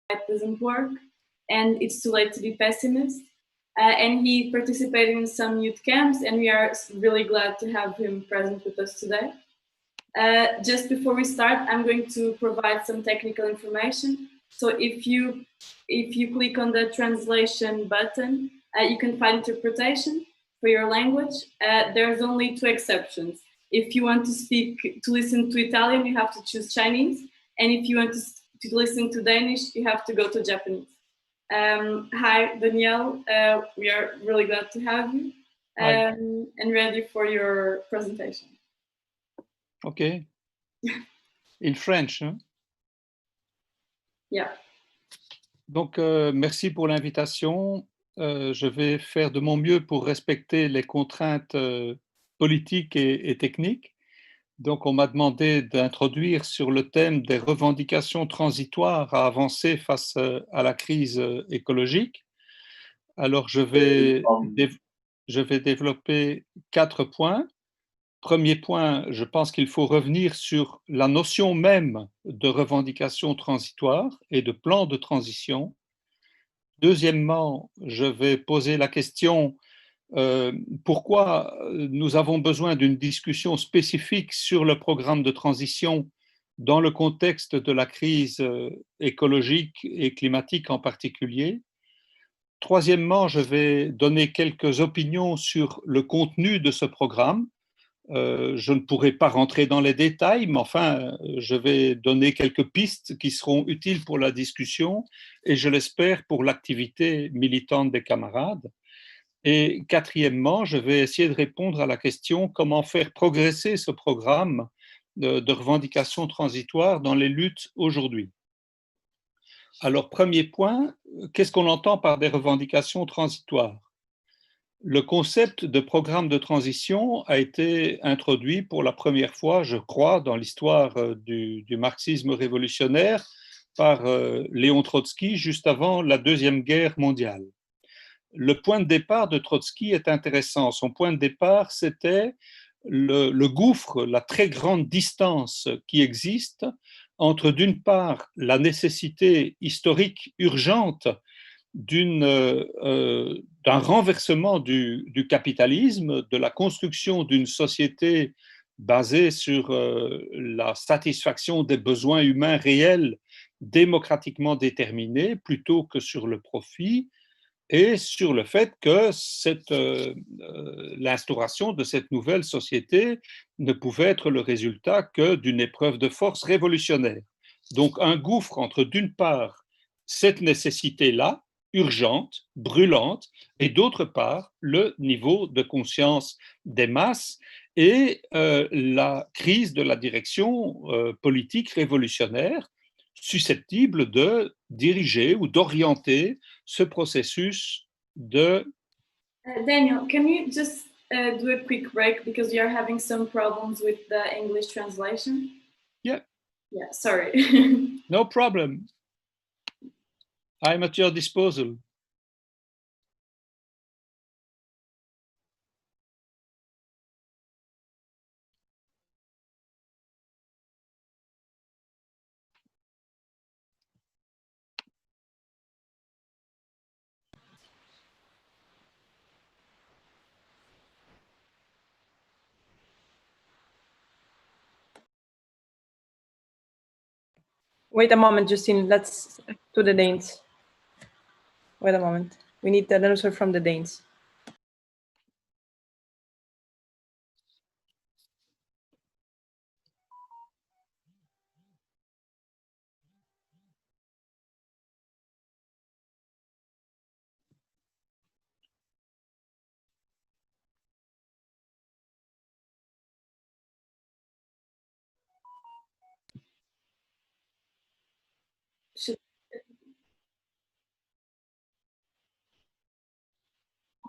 it doesn't work and it's too late to be pessimist. And he participated in some youth camps, and we are really glad to have him present with us today. Just before we start, I'm going to provide some technical information. So if you click on the translation button, you can find interpretation for your language. There's only two exceptions. If you want to listen to Italian, you have to choose Chinese. And if you want to listen to Danish, you have to go to Japanese. Hi, Danielle. We are really glad to have you and ready for your presentation. Okay. In French, hein? Yeah. Donc, merci pour l'invitation. Je vais faire de mon mieux pour respecter les contraintes politiques et techniques. Donc, on m'a demandé d'introduire sur le thème des revendications transitoires à avancer face à la crise écologique. Alors, je vais développer 4 points. Premier point, je pense qu'il faut revenir sur la notion même de revendication transitoire et de plan de transition. Deuxièmement, je vais poser la question pourquoi nous avons besoin d'une discussion spécifique sur le programme de transition dans le contexte de la crise écologique et climatique en particulier. Troisièmement, je vais donner quelques opinions sur le contenu de ce programme. Je ne pourrai pas rentrer dans les détails, mais enfin, je vais donner quelques pistes qui seront utiles pour la discussion et, je l'espère, pour l'activité militante des camarades. Et quatrièmement, je vais essayer de répondre à la question comment faire progresser ce programme de revendications transitoires dans les luttes aujourd'hui. Alors, premier point, qu'est-ce qu'on entend par des revendications transitoires? Le concept de programme de transition a été introduit pour la première fois, je crois, dans l'histoire du marxisme révolutionnaire par Léon Trotsky juste avant la Deuxième Guerre mondiale. Le point de départ de Trotsky est intéressant. Son point de départ, c'était le gouffre, la très grande distance qui existe entre, d'une part, la nécessité historique urgente d'un renversement du capitalisme, de la construction d'une société basée sur la satisfaction des besoins humains réels, démocratiquement déterminés, plutôt que sur le profit, et sur le fait que l'instauration de cette nouvelle société ne pouvait être le résultat que d'une épreuve de force révolutionnaire. Donc un gouffre entre, d'une part, cette nécessité-là, urgente, brûlante, et d'autre part, le niveau de conscience des masses et la crise de la direction politique révolutionnaire susceptible de diriger ou d'orienter ce processus de... Daniel, can you just do a quick break because you are having some problems with the English translation? Yeah. Yeah, sorry. No problem. I'm at your disposal. Wait a moment, Justine. Let's to the Danes. Wait a moment. We need an answer from the Danes.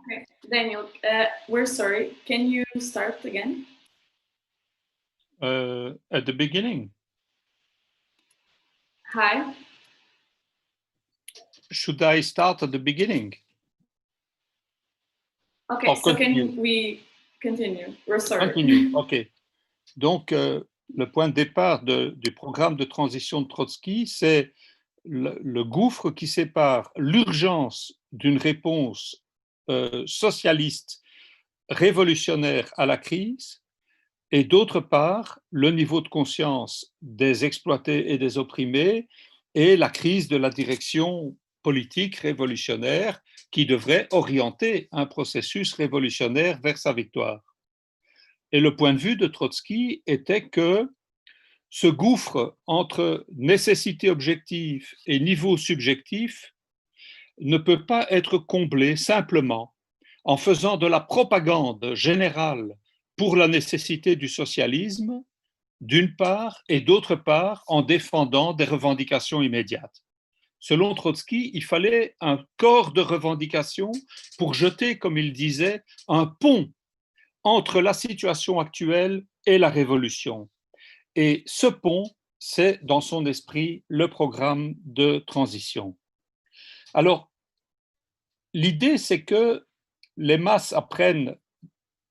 Okay, Daniel, we're sorry. Can you start again? At the beginning. Hi. Should I start at the beginning? Okay, so can we continue? We're sorry. Continue, ok. Donc, le point de départ du programme de transition de Trotsky, c'est le gouffre qui sépare l'urgence d'une réponse socialiste révolutionnaire à la crise et d'autre part le niveau de conscience des exploités et des opprimés et la crise de la direction politique révolutionnaire qui devrait orienter un processus révolutionnaire vers sa victoire. Et le point de vue de Trotsky était que ce gouffre entre nécessité objective et niveau subjectif ne peut pas être comblé simplement en faisant de la propagande générale pour la nécessité du socialisme, d'une part, et d'autre part, en défendant des revendications immédiates. Selon Trotsky, il fallait un corps de revendications pour jeter, comme il disait, un pont entre la situation actuelle et la révolution. Et ce pont, c'est dans son esprit le programme de transition. Alors, l'idée, c'est que les masses apprennent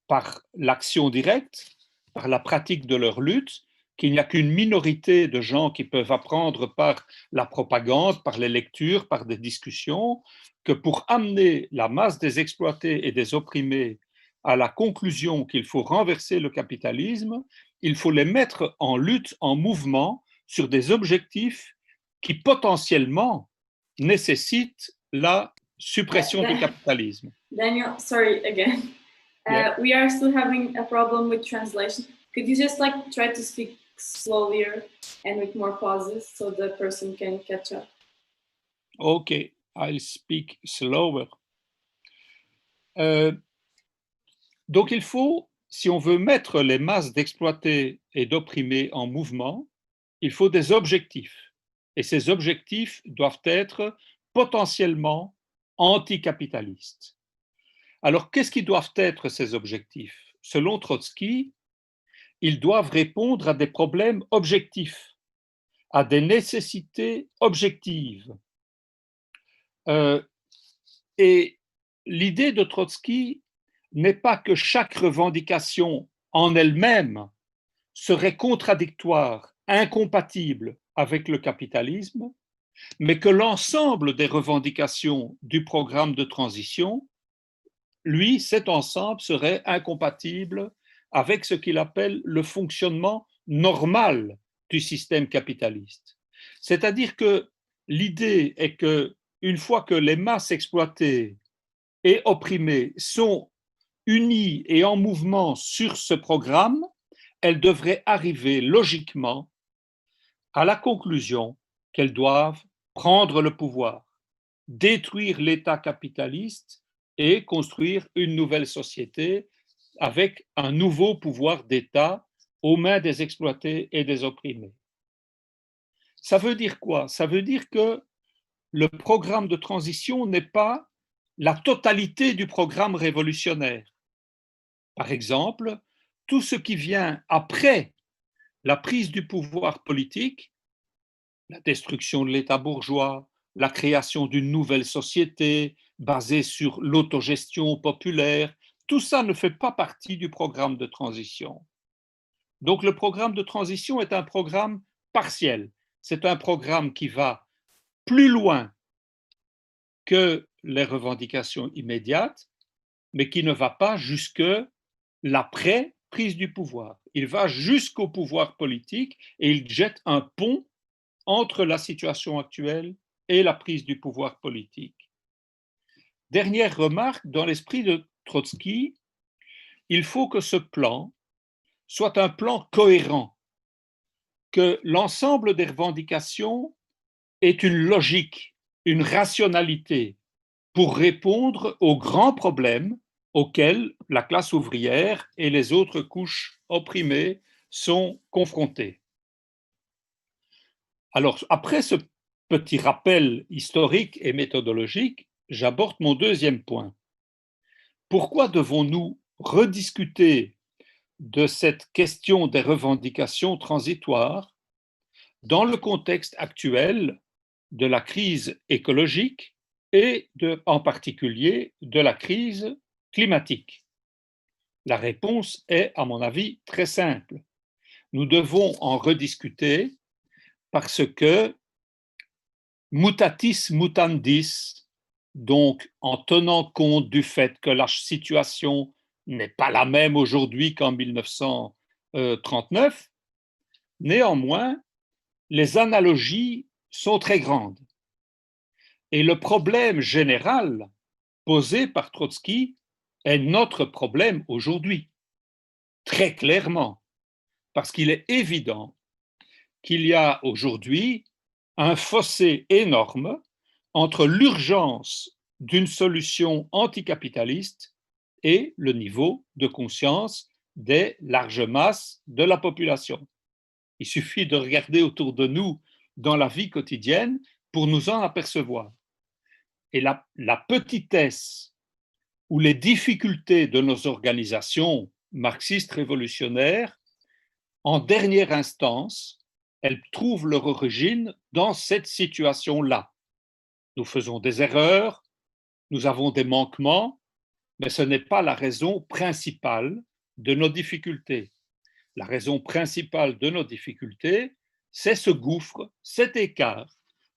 par l'action directe, par la pratique de leur lutte, qu'il n'y a qu'une minorité de gens qui peuvent apprendre par la propagande, par les lectures, par des discussions, que pour amener la masse des exploités et des opprimés à la conclusion qu'il faut renverser le capitalisme, il faut les mettre en lutte, en mouvement, sur des objectifs qui potentiellement nécessitent la suppression du capitalisme. Daniel, sorry again. Yeah. We are still having a problem with translation. Could you just like try to speak slowlier and with more pauses so the person can catch up? Okay, I'll speak slower. Donc il faut, si on veut mettre les masses d'exploités et d'opprimés en mouvement, il faut des objectifs. Et ces objectifs doivent être potentiellement anticapitalistes. Alors, qu'est-ce qui doivent être ces objectifs? Selon Trotsky, ils doivent répondre à des problèmes objectifs, à des nécessités objectives. Et l'idée de Trotsky n'est pas que chaque revendication en elle-même serait contradictoire, incompatible avec le capitalisme, mais que l'ensemble des revendications du programme de transition, lui, cet ensemble serait incompatible avec ce qu'il appelle le fonctionnement normal du système capitaliste. C'est-à-dire que l'idée est que une fois que les masses exploitées et opprimées sont unies et en mouvement sur ce programme, elles devraient arriver logiquement à la conclusion qu'elles doivent prendre le pouvoir, détruire l'État capitaliste et construire une nouvelle société avec un nouveau pouvoir d'État aux mains des exploités et des opprimés. Ça veut dire quoi? Ça veut dire que le programme de transition n'est pas la totalité du programme révolutionnaire. Par exemple, tout ce qui vient après la prise du pouvoir politique, la destruction de l'État bourgeois, la création d'une nouvelle société basée sur l'autogestion populaire, tout ça ne fait pas partie du programme de transition. Donc le programme de transition est un programme partiel. C'est un programme qui va plus loin que les revendications immédiates, mais qui ne va pas jusque l'après prise du pouvoir. Il va jusqu'au pouvoir politique et il jette un pont entre la situation actuelle et la prise du pouvoir politique. Dernière remarque, dans l'esprit de Trotsky, il faut que ce plan soit un plan cohérent, que l'ensemble des revendications ait une logique, une rationalité pour répondre aux grands problèmes auxquels la classe ouvrière et les autres couches opprimées sont confrontées. Alors, après ce petit rappel historique et méthodologique, j'aborde mon deuxième point. Pourquoi devons-nous rediscuter de cette question des revendications transitoires dans le contexte actuel de la crise écologique et en particulier de la crise climatique? La réponse est, à mon avis, très simple. Nous devons en rediscuter parce que mutatis mutandis, donc en tenant compte du fait que la situation n'est pas la même aujourd'hui qu'en 1939, néanmoins, les analogies sont très grandes. Et le problème général posé par Trotsky est notre problème aujourd'hui, très clairement, parce qu'il est évident qu'il y a aujourd'hui un fossé énorme entre l'urgence d'une solution anticapitaliste et le niveau de conscience des larges masses de la population. Il suffit de regarder autour de nous dans la vie quotidienne pour nous en apercevoir. Et la petitesse ou les difficultés de nos organisations marxistes révolutionnaires, en dernière instance, elles trouvent leur origine dans cette situation-là. Nous faisons des erreurs, nous avons des manquements, mais ce n'est pas la raison principale de nos difficultés. La raison principale de nos difficultés, c'est ce gouffre, cet écart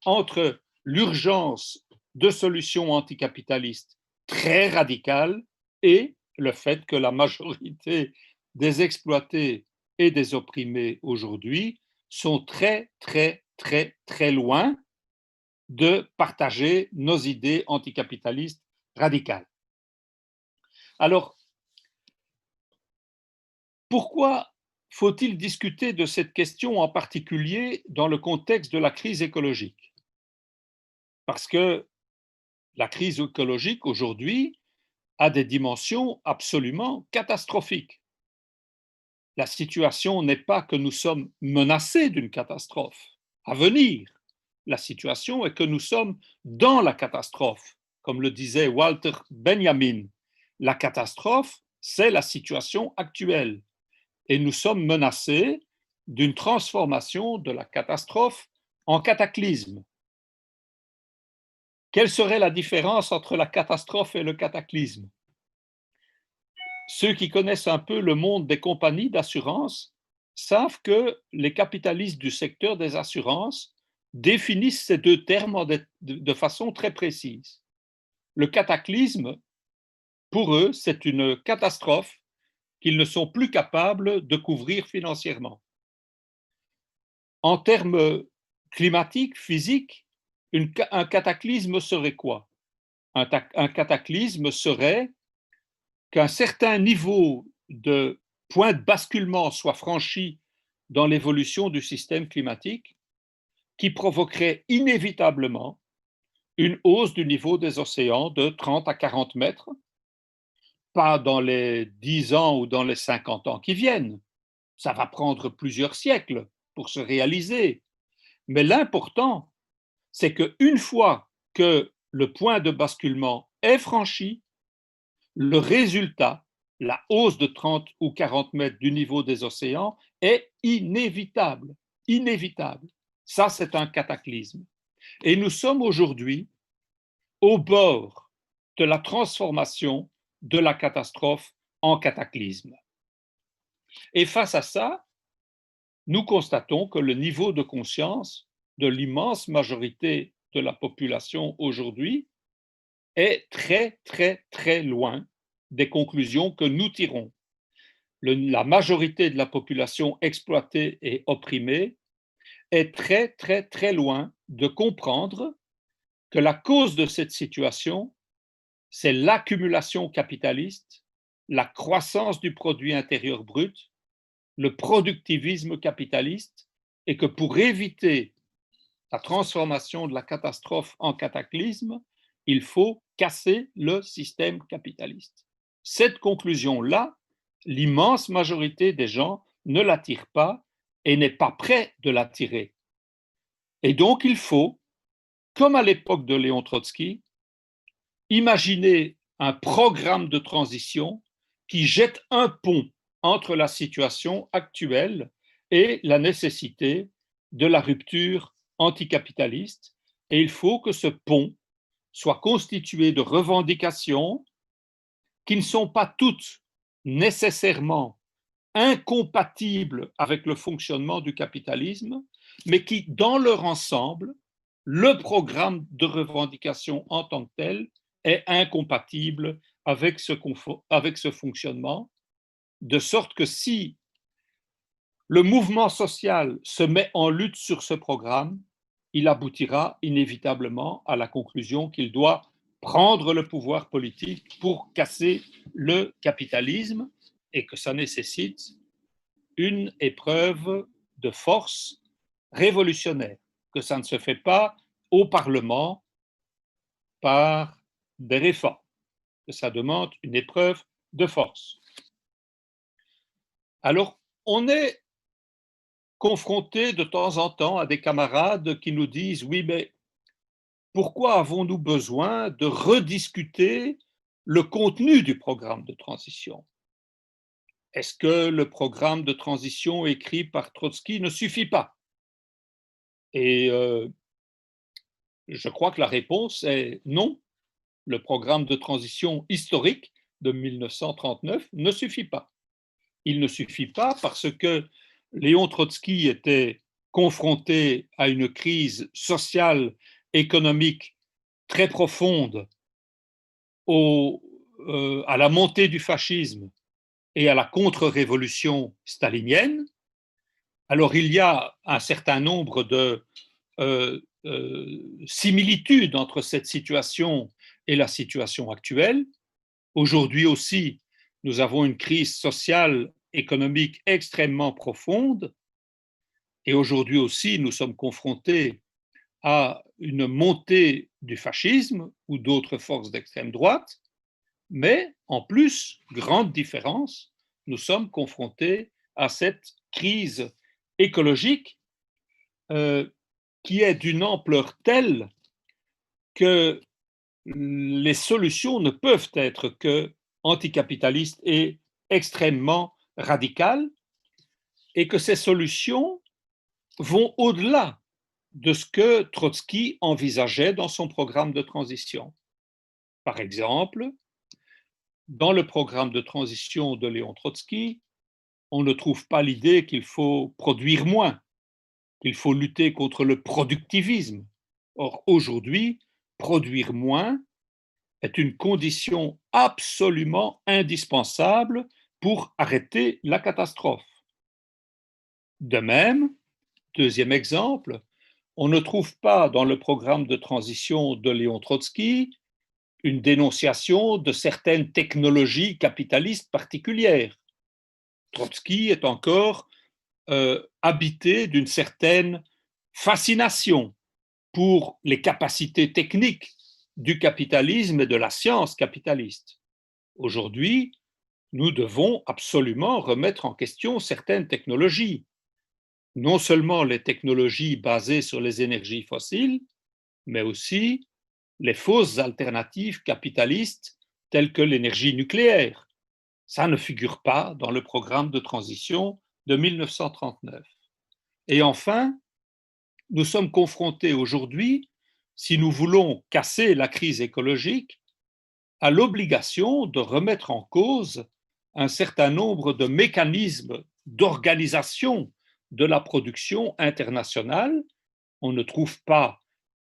entre l'urgence de solutions anticapitalistes très radicales et le fait que la majorité des exploités et des opprimés aujourd'hui sont très, très, très, très loin de partager nos idées anticapitalistes radicales. Alors, pourquoi faut-il discuter de cette question en particulier dans le contexte de la crise écologique? Parce que la crise écologique aujourd'hui a des dimensions absolument catastrophiques. La situation n'est pas que nous sommes menacés d'une catastrophe à venir. La situation est que nous sommes dans la catastrophe. Comme le disait Walter Benjamin, la catastrophe, c'est la situation actuelle. Et nous sommes menacés d'une transformation de la catastrophe en cataclysme. Quelle serait la différence entre la catastrophe et le cataclysme? Ceux qui connaissent un peu le monde des compagnies d'assurance savent que les capitalistes du secteur des assurances définissent ces deux termes de façon très précise. Le cataclysme, pour eux, c'est une catastrophe qu'ils ne sont plus capables de couvrir financièrement. En termes climatiques, physiques, un cataclysme serait quoi? Un cataclysme serait qu'un certain niveau de point de basculement soit franchi dans l'évolution du système climatique qui provoquerait inévitablement une hausse du niveau des océans de 30 à 40 mètres, pas dans les 10 ans ou dans les 50 ans qui viennent. Ça va prendre plusieurs siècles pour se réaliser. Mais l'important, c'est qu'une fois que le point de basculement est franchi, le résultat, la hausse de 30 ou 40 mètres du niveau des océans, est inévitable. Inévitable. Ça, c'est un cataclysme. Et nous sommes aujourd'hui au bord de la transformation de la catastrophe en cataclysme. Et face à ça, nous constatons que le niveau de conscience de l'immense majorité de la population aujourd'hui est très, très, très loin des conclusions que nous tirons. La majorité de la population exploitée et opprimée est très, très, très loin de comprendre que la cause de cette situation, c'est l'accumulation capitaliste, la croissance du produit intérieur brut, le productivisme capitaliste, et que pour éviter la transformation de la catastrophe en cataclysme, il faut casser le système capitaliste. Cette conclusion-là, l'immense majorité des gens ne la tire pas et n'est pas prêt de la tirer. Et donc il faut, comme à l'époque de Léon Trotsky, imaginer un programme de transition qui jette un pont entre la situation actuelle et la nécessité de la rupture anticapitaliste. Et il faut que ce pont soit constitué de revendications qui ne sont pas toutes nécessairement incompatibles avec le fonctionnement du capitalisme, mais qui, dans leur ensemble, le programme de revendication en tant que tel est incompatible avec ce fonctionnement, de sorte que si le mouvement social se met en lutte sur ce programme, il aboutira inévitablement à la conclusion qu'il doit prendre le pouvoir politique pour casser le capitalisme et que ça nécessite une épreuve de force révolutionnaire, que ça ne se fait pas au Parlement par des réformes, que ça demande une épreuve de force. Alors, on est confronté de temps en temps à des camarades qui nous disent « Oui, mais pourquoi avons-nous besoin de rediscuter le contenu du programme de transition? Est-ce que le programme de transition écrit par Trotsky ne suffit pas ?» Et je crois que la réponse est non. Le programme de transition historique de 1939 ne suffit pas. Il ne suffit pas parce que Léon Trotsky était confronté à une crise sociale, économique très profonde, à la montée du fascisme et à la contre-révolution stalinienne. Alors il y a un certain nombre de similitudes entre cette situation et la situation actuelle. Aujourd'hui aussi, nous avons une crise sociale, économique extrêmement profonde et aujourd'hui aussi, nous sommes confrontés à une montée du fascisme ou d'autres forces d'extrême droite, mais en plus, grande différence, nous sommes confrontés à cette crise écologique qui est d'une ampleur telle que les solutions ne peuvent être que anticapitalistes et extrêmement radicales, et que ces solutions vont au-delà de ce que Trotsky envisageait dans son programme de transition. Par exemple, dans le programme de transition de Léon Trotsky, on ne trouve pas l'idée qu'il faut produire moins, qu'il faut lutter contre le productivisme. Or, aujourd'hui, produire moins est une condition absolument indispensable pour arrêter la catastrophe. De même, deuxième exemple, on ne trouve pas dans le programme de transition de Léon Trotsky une dénonciation de certaines technologies capitalistes particulières. Trotsky est encore habité d'une certaine fascination pour les capacités techniques du capitalisme et de la science capitaliste. Aujourd'hui, nous devons absolument remettre en question certaines technologies, non seulement les technologies basées sur les énergies fossiles, mais aussi les fausses alternatives capitalistes telles que l'énergie nucléaire. Ça ne figure pas dans le programme de transition de 1939. Et enfin, nous sommes confrontés aujourd'hui, si nous voulons casser la crise écologique, à l'obligation de remettre en cause un certain nombre de mécanismes d'organisation de la production internationale. On ne trouve pas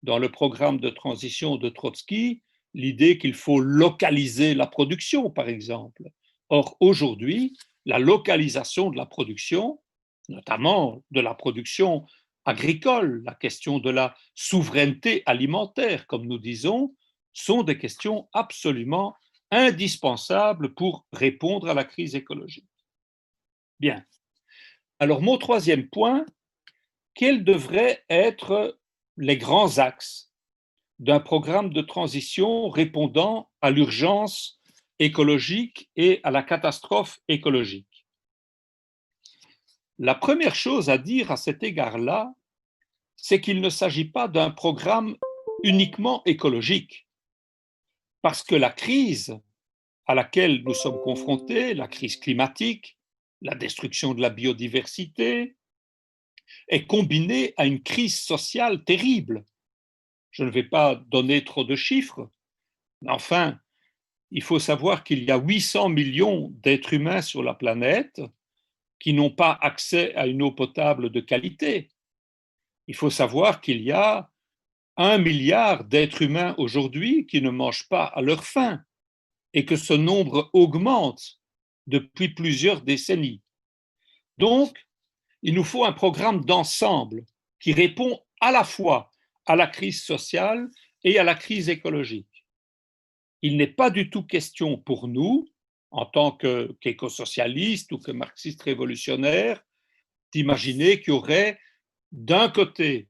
dans le programme de transition de Trotsky l'idée qu'il faut localiser la production, par exemple. Or, aujourd'hui, la localisation de la production, notamment de la production agricole, la question de la souveraineté alimentaire, comme nous disons, sont des questions absolument indispensables pour répondre à la crise écologique. Bien. Alors, mon troisième point, quels devraient être les grands axes d'un programme de transition répondant à l'urgence écologique et à la catastrophe écologique? La première chose à dire à cet égard-là, c'est qu'il ne s'agit pas d'un programme uniquement écologique, parce que la crise à laquelle nous sommes confrontés, la crise climatique, la destruction de la biodiversité, est combinée à une crise sociale terrible. Je ne vais pas donner trop de chiffres, mais enfin, il faut savoir qu'il y a 800 millions d'êtres humains sur la planète qui n'ont pas accès à une eau potable de qualité. Il faut savoir qu'il y a 1 milliard d'êtres humains aujourd'hui qui ne mangent pas à leur faim et que ce nombre augmente depuis plusieurs décennies. Donc, il nous faut un programme d'ensemble qui répond à la fois à la crise sociale et à la crise écologique. Il n'est pas du tout question pour nous, en tant qu'écosocialistes ou que marxistes révolutionnaires, d'imaginer qu'il y aurait d'un côté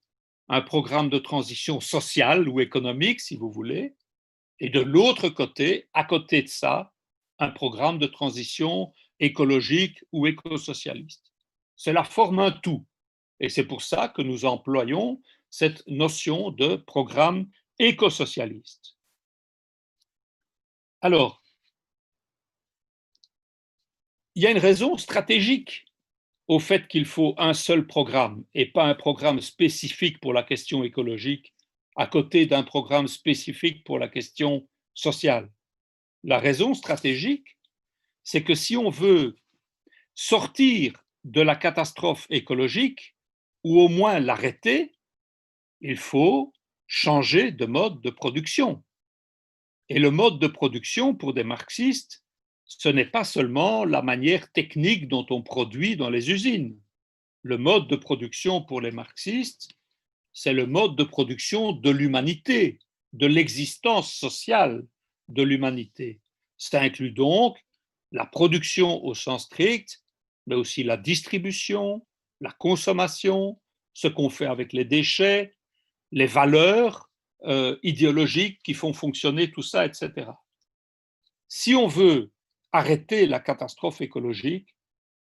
un programme de transition sociale ou économique, si vous voulez, et de l'autre côté, à côté de ça, un programme de transition écologique ou écosocialiste. Cela forme un tout. Et c'est pour ça que nous employons cette notion de programme écosocialiste. Alors, il y a une raison stratégique au fait qu'il faut un seul programme et pas un programme spécifique pour la question écologique à côté d'un programme spécifique pour la question sociale. La raison stratégique, c'est que si on veut sortir de la catastrophe écologique, ou au moins l'arrêter, il faut changer de mode de production. Et le mode de production, pour des marxistes, ce n'est pas seulement la manière technique dont on produit dans les usines. Le mode de production pour les marxistes, c'est le mode de production de l'humanité, de l'existence sociale de l'humanité. Ça inclut donc la production au sens strict, mais aussi la distribution, la consommation, ce qu'on fait avec les déchets, les valeurs idéologiques qui font fonctionner tout ça, etc. Si on veut arrêter la catastrophe écologique,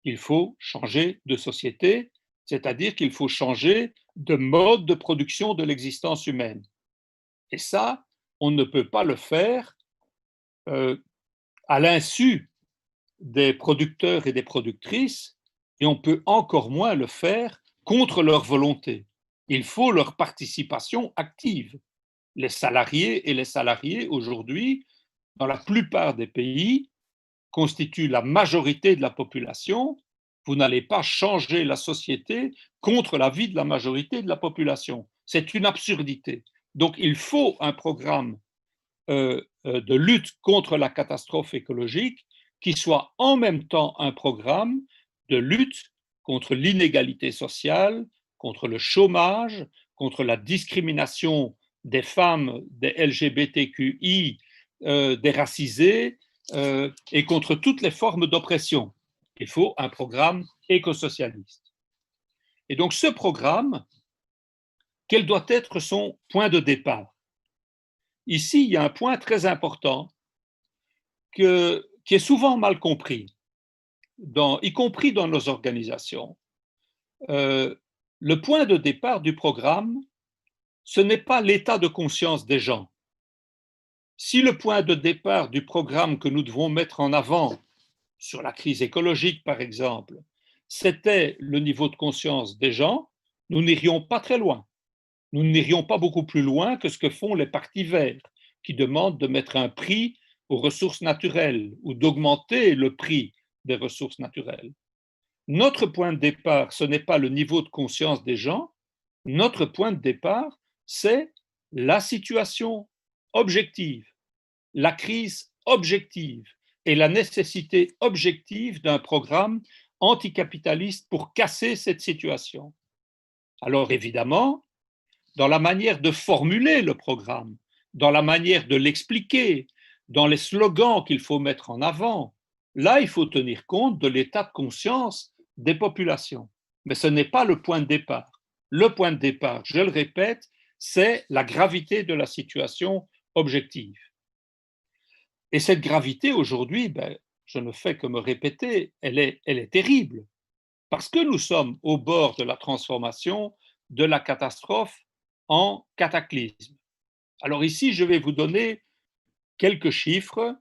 il faut changer de société, c'est-à-dire qu'il faut changer de mode de production de l'existence humaine. Et ça, on ne peut pas le faire à l'insu des producteurs et des productrices, et on peut encore moins le faire contre leur volonté. Il faut leur participation active. Les salariés et les salariés aujourd'hui, dans la plupart des pays, constituent la majorité de la population. Vous n'allez pas changer la société contre l'avis de la majorité de la population. C'est une absurdité. Donc il faut un programme de lutte contre la catastrophe écologique qui soit en même temps un programme de lutte contre l'inégalité sociale, contre le chômage, contre la discrimination des femmes, des LGBTQI, des racisés, et contre toutes les formes d'oppression. Il faut un programme écosocialiste. Et donc ce programme, quel doit être son point de départ? Ici, il y a un point très important qui est souvent mal compris, y compris dans nos organisations. Le point de départ du programme, ce n'est pas l'état de conscience des gens. Si le point de départ du programme que nous devons mettre en avant, sur la crise écologique par exemple, c'était le niveau de conscience des gens, nous n'irions pas très loin. Nous n'irions pas beaucoup plus loin que ce que font les partis verts, qui demandent de mettre un prix aux ressources naturelles ou d'augmenter le prix des ressources naturelles. Notre point de départ, ce n'est pas le niveau de conscience des gens, notre point de départ, c'est la situation objective, la crise objective et la nécessité objective d'un programme anticapitaliste pour casser cette situation. Alors évidemment, dans la manière de formuler le programme, dans la manière de l'expliquer, dans les slogans qu'il faut mettre en avant, là, il faut tenir compte de l'état de conscience des populations. Mais ce n'est pas le point de départ. Le point de départ, je le répète, c'est la gravité de la situation objective. Et cette gravité, aujourd'hui, je ne fais que me répéter, elle est terrible, parce que nous sommes au bord de la transformation de la catastrophe en cataclysme. Alors ici, je vais vous donner quelques chiffres.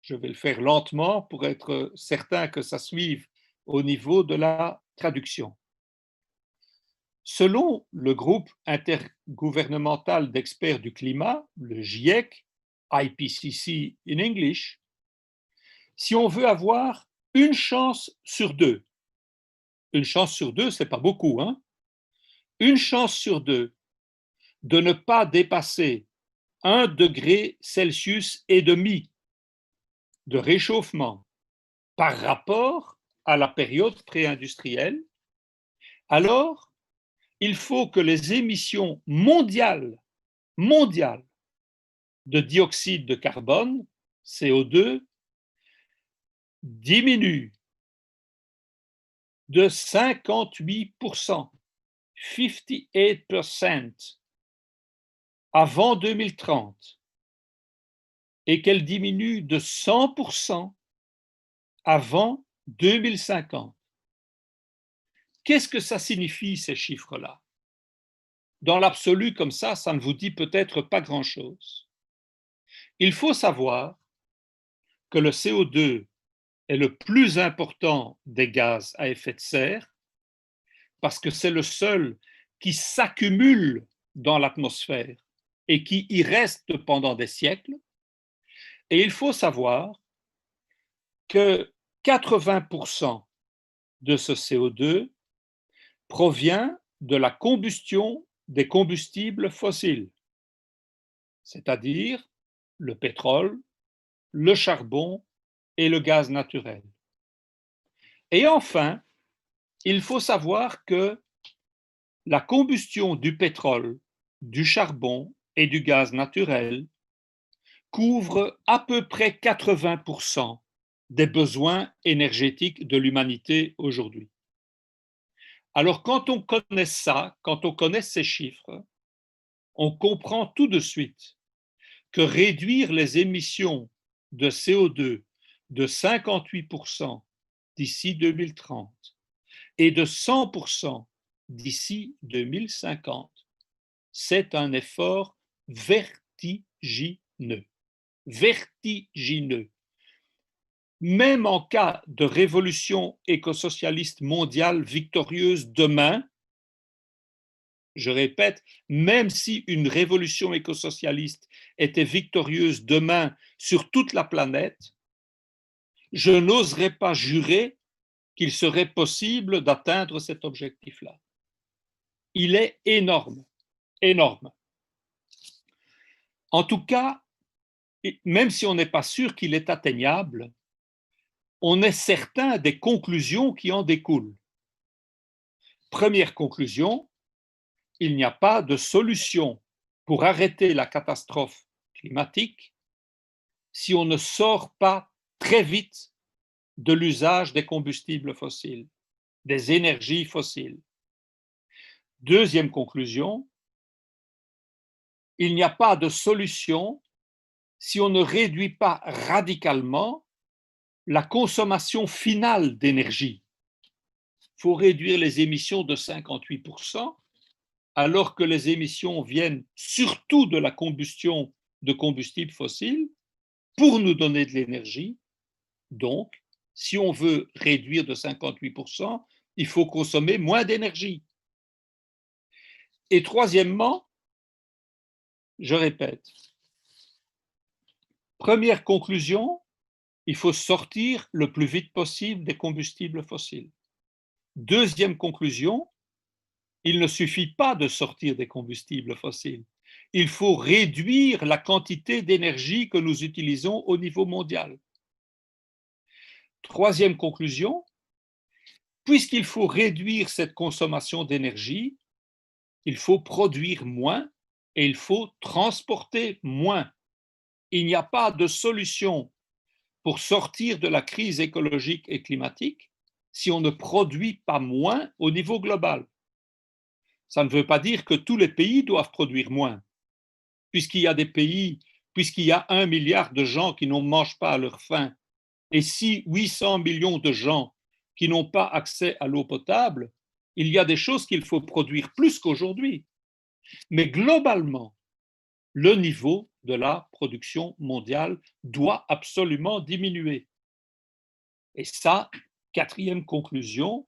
Je vais le faire lentement pour être certain que ça suive au niveau de la traduction. Selon le groupe intergouvernemental d'experts du climat, le GIEC, IPCC in English, si on veut avoir une chance sur deux, c'est pas beaucoup, hein? Une chance sur deux de ne pas dépasser 1,5 degré Celsius de réchauffement par rapport à la période préindustrielle, alors il faut que les émissions mondiales de dioxyde de carbone, CO2, diminuent de 58%, 58%, avant 2030, et qu'elles diminuent de 100% avant 2050. Qu'est-ce que ça signifie, ces chiffres-là? Dans l'absolu, comme ça ne vous dit peut-être pas grand-chose. Il faut savoir que le CO2 est le plus important des gaz à effet de serre parce que c'est le seul qui s'accumule dans l'atmosphère et qui y reste pendant des siècles. Et il faut savoir que 80% de ce CO2 provient de la combustion des combustibles fossiles, c'est-à-dire le pétrole, le charbon et le gaz naturel. Et enfin, il faut savoir que la combustion du pétrole, du charbon et du gaz naturel couvre à peu près 80% des besoins énergétiques de l'humanité aujourd'hui. Alors quand on connaît ça, quand on connaît ces chiffres, on comprend tout de suite que réduire les émissions de CO2 de 58% d'ici 2030 et de 100% d'ici 2050, c'est un effort vertigineux. Vertigineux. Même en cas de révolution écosocialiste mondiale victorieuse demain, je répète, même si une révolution écosocialiste était victorieuse demain sur toute la planète, je n'oserais pas jurer qu'il serait possible d'atteindre cet objectif-là. Il est énorme, énorme. En tout cas, même si on n'est pas sûr qu'il est atteignable, on est certain des conclusions qui en découlent. Première conclusion, il n'y a pas de solution pour arrêter la catastrophe climatique si on ne sort pas très vite de l'usage des combustibles fossiles, des énergies fossiles. Deuxième conclusion, il n'y a pas de solution si on ne réduit pas radicalement la consommation finale d'énergie. Il faut réduire les émissions de 58%, alors que les émissions viennent surtout de la combustion de combustibles fossiles pour nous donner de l'énergie. Donc, si on veut réduire de 58%, il faut consommer moins d'énergie. Et troisièmement, je répète, première conclusion, il faut sortir le plus vite possible des combustibles fossiles. Deuxième conclusion, il ne suffit pas de sortir des combustibles fossiles. Il faut réduire la quantité d'énergie que nous utilisons au niveau mondial. Troisième conclusion, puisqu'il faut réduire cette consommation d'énergie, il faut produire moins et il faut transporter moins. Il n'y a pas de solution pour sortir de la crise écologique et climatique si on ne produit pas moins au niveau global. Ça ne veut pas dire que tous les pays doivent produire moins, puisqu'il y a des pays, puisqu'il y a 1 milliard de gens qui ne mangent pas à leur faim, et si 800 millions de gens qui n'ont pas accès à l'eau potable, il y a des choses qu'il faut produire plus qu'aujourd'hui. Mais globalement, le niveau de la production mondiale doit absolument diminuer. Et ça, quatrième conclusion,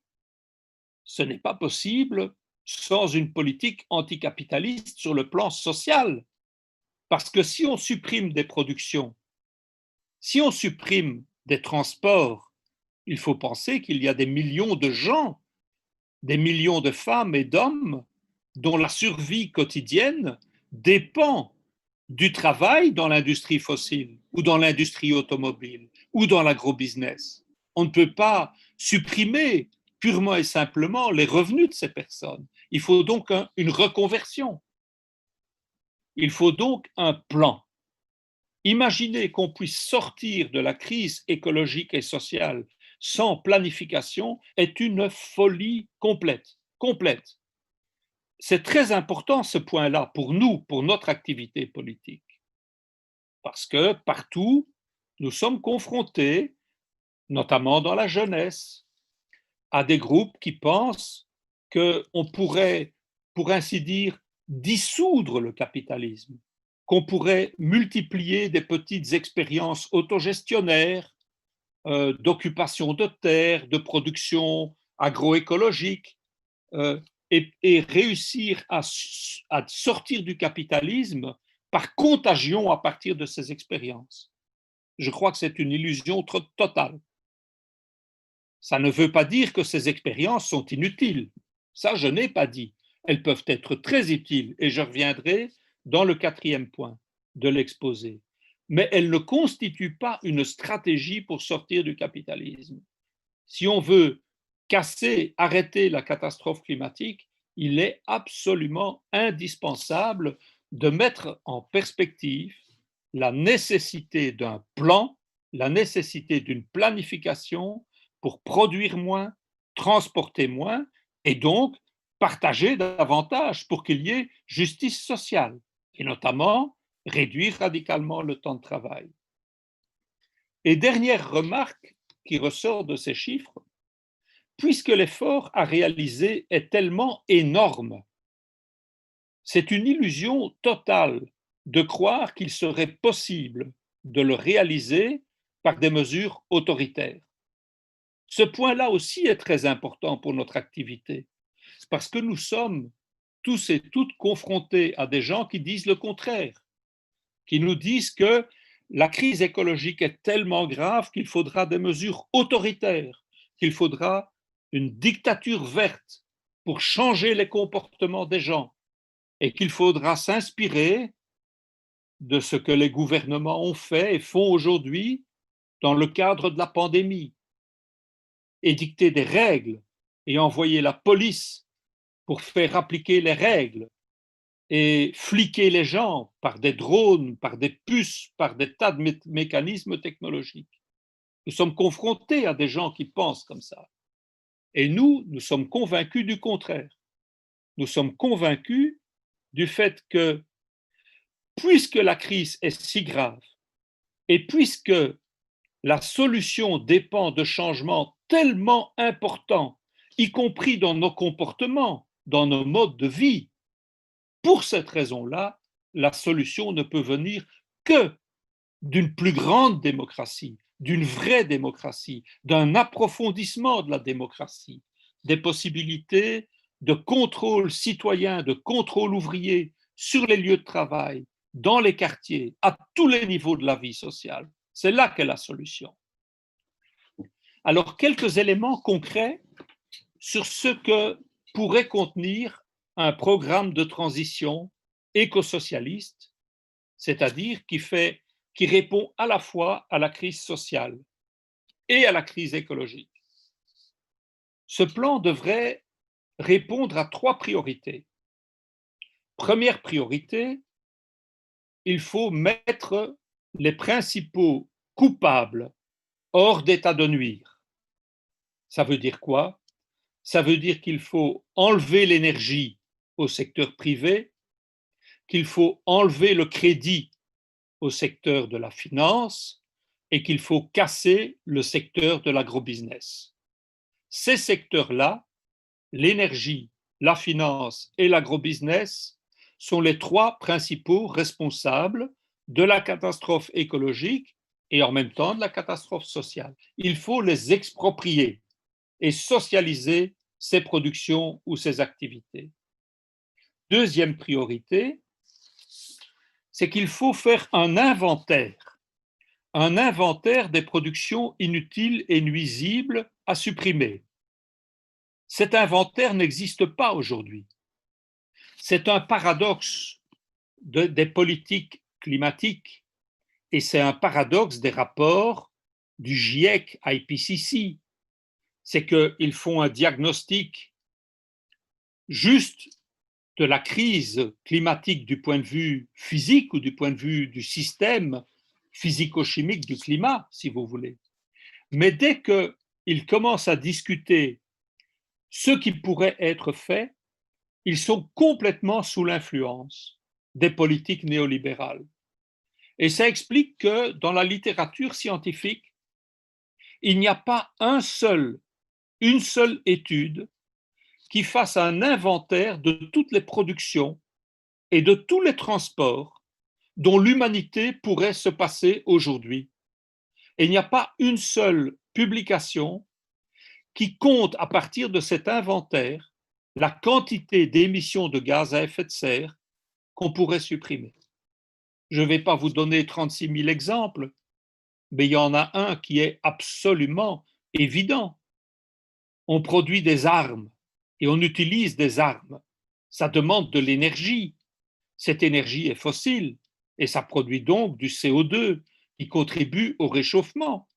ce n'est pas possible sans une politique anticapitaliste sur le plan social. Parce que si on supprime des productions, si on supprime des transports, il faut penser qu'il y a des millions de gens, des millions de femmes et d'hommes dont la survie quotidienne dépend du travail dans l'industrie fossile ou dans l'industrie automobile ou dans l'agrobusiness. On ne peut pas supprimer purement et simplement les revenus de ces personnes. Il faut donc une reconversion. Il faut donc un plan. Imaginez qu'on puisse sortir de la crise écologique et sociale sans planification est une folie complète, complète. C'est très important ce point-là pour nous, pour notre activité politique. Parce que partout, nous sommes confrontés, notamment dans la jeunesse, à des groupes qui pensent qu'on pourrait, pour ainsi dire, dissoudre le capitalisme, qu'on pourrait multiplier des petites expériences autogestionnaires d'occupation de terre, de production agroécologique, et réussir à sortir du capitalisme par contagion à partir de ces expériences. Je crois que c'est une illusion totale. Ça ne veut pas dire que ces expériences sont inutiles. Ça, je n'ai pas dit. Elles peuvent être très utiles et je reviendrai dans le 4e point de l'exposé. Mais elles ne constituent pas une stratégie pour sortir du capitalisme. Si on veut casser, arrêter la catastrophe climatique, il est absolument indispensable de mettre en perspective la nécessité d'un plan, la nécessité d'une planification pour produire moins, transporter moins et donc partager davantage pour qu'il y ait justice sociale et notamment réduire radicalement le temps de travail. Et dernière remarque qui ressort de ces chiffres, puisque l'effort à réaliser est tellement énorme, c'est une illusion totale de croire qu'il serait possible de le réaliser par des mesures autoritaires. Ce point-là aussi est très important pour notre activité, parce que nous sommes tous et toutes confrontés à des gens qui disent le contraire, qui nous disent que la crise écologique est tellement grave qu'il faudra des mesures autoritaires, qu'il faudra une dictature verte pour changer les comportements des gens et qu'il faudra s'inspirer de ce que les gouvernements ont fait et font aujourd'hui dans le cadre de la pandémie, édicter des règles et envoyer la police pour faire appliquer les règles et fliquer les gens par des drones, par des puces, par des tas de mécanismes technologiques. Nous sommes confrontés à des gens qui pensent comme ça. Et nous sommes convaincus du contraire. Nous sommes convaincus du fait que, puisque la crise est si grave, et puisque la solution dépend de changements tellement importants, y compris dans nos comportements, dans nos modes de vie, pour cette raison-là, la solution ne peut venir que d'une plus grande démocratie, d'une vraie démocratie, d'un approfondissement de la démocratie, des possibilités de contrôle citoyen, de contrôle ouvrier sur les lieux de travail, dans les quartiers, à tous les niveaux de la vie sociale. C'est là qu'est la solution. Alors, quelques éléments concrets sur ce que pourrait contenir un programme de transition écosocialiste, c'est-à-dire qui répond à la fois à la crise sociale et à la crise écologique. Ce plan devrait répondre à 3 priorités. Première priorité, il faut mettre les principaux coupables hors d'état de nuire. Ça veut dire quoi? Ça veut dire qu'il faut enlever l'énergie au secteur privé, qu'il faut enlever le crédit au secteur de la finance et qu'il faut casser le secteur de l'agrobusiness. Ces secteurs-là, l'énergie, la finance et l'agrobusiness, sont les 3 principaux responsables de la catastrophe écologique et en même temps de la catastrophe sociale. Il faut les exproprier et socialiser ces productions ou ces activités. Deuxième priorité, c'est qu'il faut faire un inventaire des productions inutiles et nuisibles à supprimer. Cet inventaire n'existe pas aujourd'hui. C'est un paradoxe des politiques climatiques et c'est un paradoxe des rapports du GIEC IPCC. C'est qu'ils font un diagnostic juste de la crise climatique du point de vue physique ou du point de vue du système physico-chimique du climat, si vous voulez. Mais dès qu'ils commencent à discuter ce qui pourrait être fait, ils sont complètement sous l'influence des politiques néolibérales. Et ça explique que dans la littérature scientifique, il n'y a pas une seule étude qui fasse un inventaire de toutes les productions et de tous les transports dont l'humanité pourrait se passer aujourd'hui. Et il n'y a pas une seule publication qui compte à partir de cet inventaire la quantité d'émissions de gaz à effet de serre qu'on pourrait supprimer. Je ne vais pas vous donner 36 000 exemples, mais il y en a un qui est absolument évident. On produit des armes et on utilise des armes. Ça demande de l'énergie. Cette énergie est fossile et ça produit donc du CO2 qui contribue au réchauffement.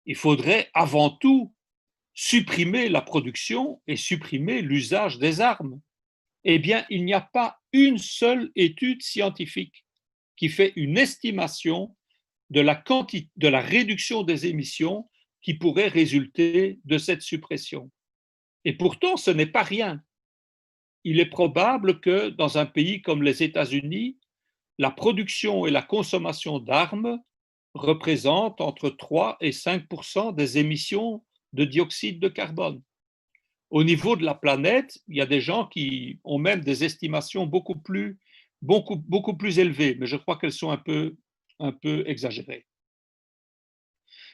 Il faudrait avant tout supprimer la production et supprimer l'usage des armes. Eh bien, il n'y a pas une seule étude scientifique qui fait une estimation de la réduction des émissions qui pourrait résulter de cette suppression. Et pourtant, ce n'est pas rien. Il est probable que dans un pays comme les États-Unis, la production et la consommation d'armes représentent entre 3 et 5% des émissions de dioxyde de carbone. Au niveau de la planète, il y a des gens qui ont même des estimations beaucoup plus élevées, mais je crois qu'elles sont un peu exagérées.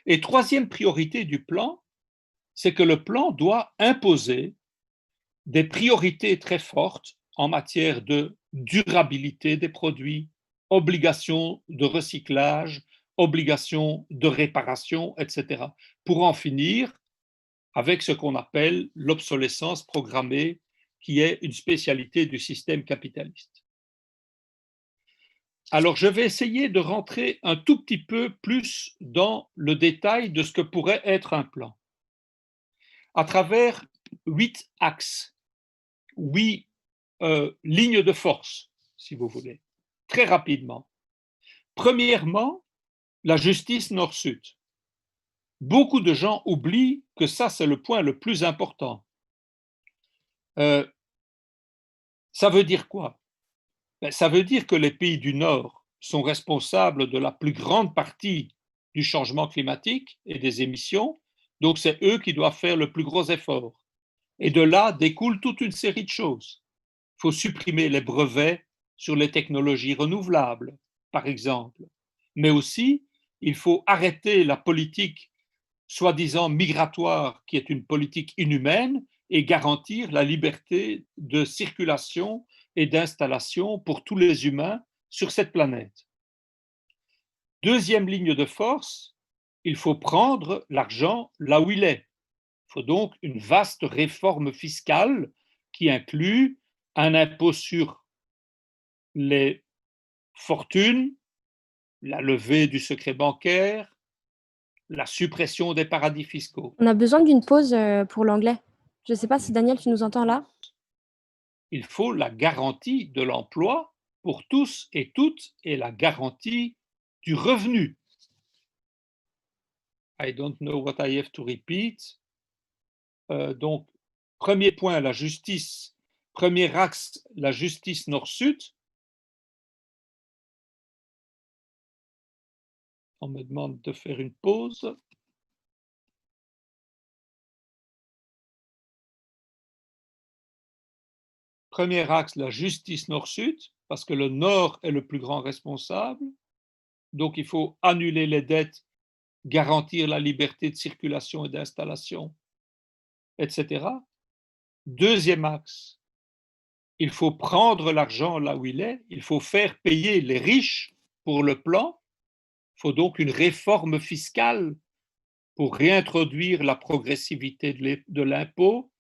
Et troisième priorité du plan, c'est que le plan doit imposer des priorités très fortes en matière de durabilité des produits, obligation de recyclage, obligation de réparation, etc., pour en finir avec ce qu'on appelle l'obsolescence programmée, qui est une spécialité du système capitaliste. Alors, je vais essayer de rentrer un tout petit peu plus dans le détail de ce que pourrait être un plan. À travers 8 axes, 8 lignes de force, si vous voulez, très rapidement. Premièrement, la justice nord-sud. Beaucoup de gens oublient que ça, c'est le point le plus important. Ça veut dire quoi? Ça veut dire que les pays du Nord sont responsables de la plus grande partie du changement climatique et des émissions, donc c'est eux qui doivent faire le plus gros effort. Et de là découle toute une série de choses. Il faut supprimer les brevets sur les technologies renouvelables, par exemple, mais aussi il faut arrêter la politique soi-disant migratoire qui est une politique inhumaine et garantir la liberté de circulation et d'installation pour tous les humains sur cette planète. Deuxième ligne de force, il faut prendre l'argent là où il est. Il faut donc une vaste réforme fiscale qui inclut un impôt sur les fortunes, la levée du secret bancaire, la suppression des paradis fiscaux. On a besoin d'une pause pour l'anglais. Je ne sais pas si Daniel, tu nous entends là? Il faut la garantie de l'emploi pour tous et toutes et la garantie du revenu. I don't know what I have to repeat. Donc, premier point, la justice. Premier axe, la justice nord-sud. On me demande de faire une pause. Premier axe, la justice nord-sud, parce que le nord est le plus grand responsable. Donc, il faut annuler les dettes, garantir la liberté de circulation et d'installation, etc. Deuxième axe, il faut prendre l'argent là où il est, il faut faire payer les riches pour le plan. Il faut donc une réforme fiscale pour réintroduire la progressivité de l'impôt,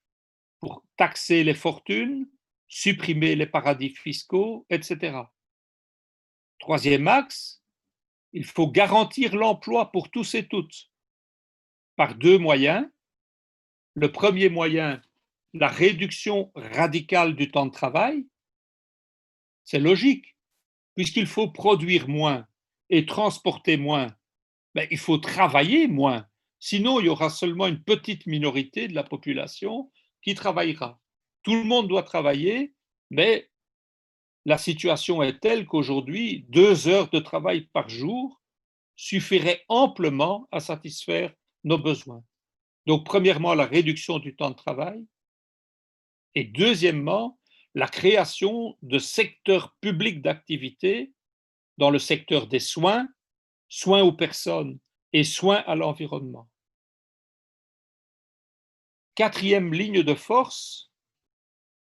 pour taxer les fortunes, supprimer les paradis fiscaux, etc. Troisième axe, il faut garantir l'emploi pour tous et toutes par deux moyens. Le premier moyen, la réduction radicale du temps de travail. C'est logique, puisqu'il faut produire moins et transporter moins, mais il faut travailler moins. Sinon, il y aura seulement une petite minorité de la population qui travaillera. Tout le monde doit travailler, mais la situation est telle qu'aujourd'hui, 2 heures de travail par jour suffirait amplement à satisfaire nos besoins. Donc, premièrement, la réduction du temps de travail et deuxièmement, la création de secteurs publics d'activité dans le secteur des soins, soins aux personnes et soins à l'environnement. Quatrième ligne de force,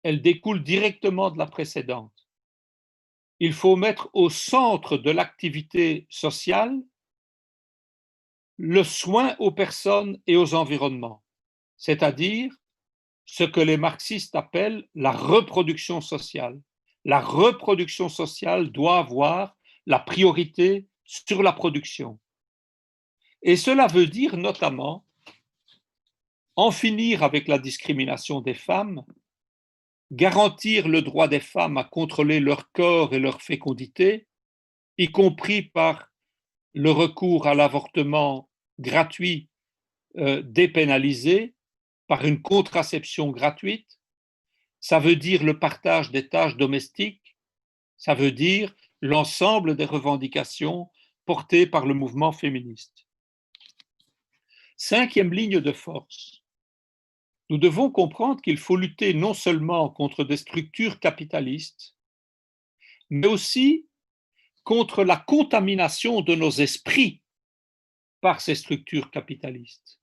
elle découle directement de la précédente. Il faut mettre au centre de l'activité sociale le soin aux personnes et aux environnements, c'est-à-dire ce que les marxistes appellent la reproduction sociale. La reproduction sociale doit avoir la priorité sur la production. Et cela veut dire notamment en finir avec la discrimination des femmes, garantir le droit des femmes à contrôler leur corps et leur fécondité, y compris par le recours à l'avortement gratuit dépénalisé, par une contraception gratuite. Ça veut dire le partage des tâches domestiques, ça veut dire l'ensemble des revendications portées par le mouvement féministe. Cinquième ligne de force. Nous devons comprendre qu'il faut lutter non seulement contre des structures capitalistes, mais aussi contre la contamination de nos esprits par ces structures capitalistes.